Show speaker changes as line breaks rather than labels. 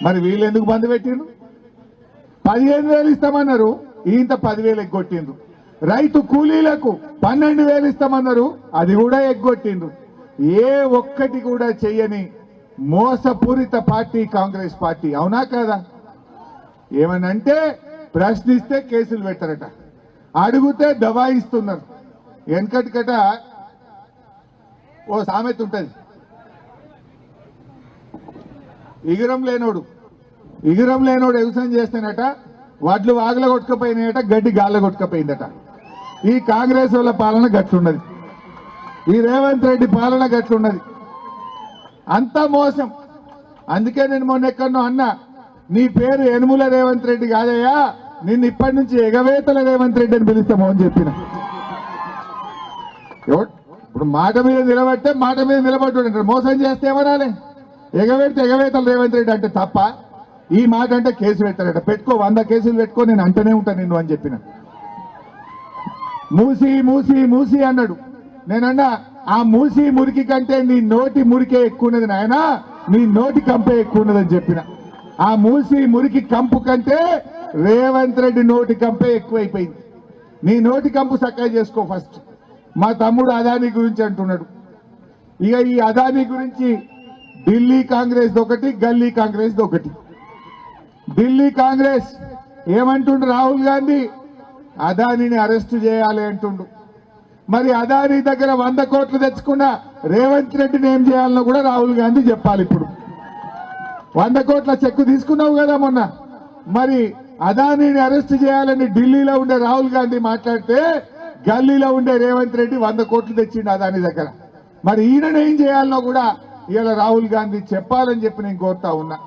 మరి వీళ్ళు ఎందుకు బంద్ పెట్టిండ్రు? 15,000 ఇస్తామన్నారు, ఇంత 10,000 ఎగ్గొట్టిండ్రు. రైతు కూలీలకు 12,000 ఇస్తామన్నారు, అది కూడా ఎగ్గొట్టిండ్రు. ఏ ఒక్కటి కూడా చెయ్యని మోసపూరిత పార్టీ కాంగ్రెస్ పార్టీ. అవునా కాదా? ఏమనంటే ప్రశ్నిస్తే కేసులు పెట్టారట, అడిగితే దబాయిస్తున్నారు. వెనకటికట ఓ సామెత ఉంటుంది, ఇగురం లేనోడు వ్యవసాయం చేస్తేనట వడ్లు వాగల కొట్టుకపోయినాయట, గడ్డి గాళ్ళ కొట్టుకపోయిందట. ఈ కాంగ్రెస్ వాళ్ళ పాలన గట్లున్నది, ఈ రేవంత్ రెడ్డి పాలన గట్లున్నది. అంతా మోసం. అందుకే నేను మొన్న ఎక్కడో అన్నా, నీ పేరు యనుమల రేవంత్ రెడ్డి కాదయ్యా, నిన్ను ఇప్పటి నుంచి ఎగవేతల రేవంత్ రెడ్డి అని పిలుస్తామో అని చెప్పిన. ఇప్పుడు మాట మీద నిలబడితే మాట మీద నిలబడ్డాడు, మోసం చేస్తే ఏమనాలి? ఎగవేడితే ఎగవేతల రేవంత్ రెడ్డి అంటే తప్ప, ఈ మాట అంటే కేసు పెట్టారట. పెట్టుకో, 100 కేసులు పెట్టుకో, నేను అంటనే ఉంటాను నిన్ను అని చెప్పిన. మూసి మూసి మూసి అన్నాడు. నేనన్నా, ఆ మూసి మురికి కంటే నీ నోటి మురికే ఎక్కువ ఉన్నది నాయనా, నీ నోటి కంపే ఎక్కువ ఉన్నదని చెప్పిన. ఆ మూసి మురికి కంపు కంటే రేవంత్ రెడ్డి నోటి కంపే ఎక్కువైపోయింది. నీ నోటి కంపు చక్కగా చేసుకో ఫస్ట్. మా తమ్ముడు అదానీ గురించి అంటున్నాడు. ఇక ఈ అదానీ గురించి ఢిల్లీ కాంగ్రెస్ ఒకటి, గల్లీ కాంగ్రెస్ ఒకటి. ఢిల్లీ కాంగ్రెస్ ఏమంటుండు? రాహుల్ గాంధీ అదానీని అరెస్టు చేయాలి అంటుండు. మరి అదానీ దగ్గర 100 కోట్లు తెచ్చుకున్న రేవంత్ రెడ్డిని ఏం చేయాలనో కూడా రాహుల్ గాంధీ చెప్పాలి. ఇప్పుడు 100 కోట్ల చెక్కు తీసుకున్నావు కదా మొన్న, మరి అదానీని అరెస్టు చేయాలని ఢిల్లీలో ఉండే రాహుల్ గాంధీ మాట్లాడితే, గల్లీలో ఉండే రేవంత్ రెడ్డి 100 కోట్లు తెచ్చిండు అదానీ దగ్గర. మరి ఈయనను ఏం చేయాలనో కూడా ఇవాళ రాహుల్ గాంధీ చెప్పాలని చెప్పి నేను కోరుతా ఉన్నా.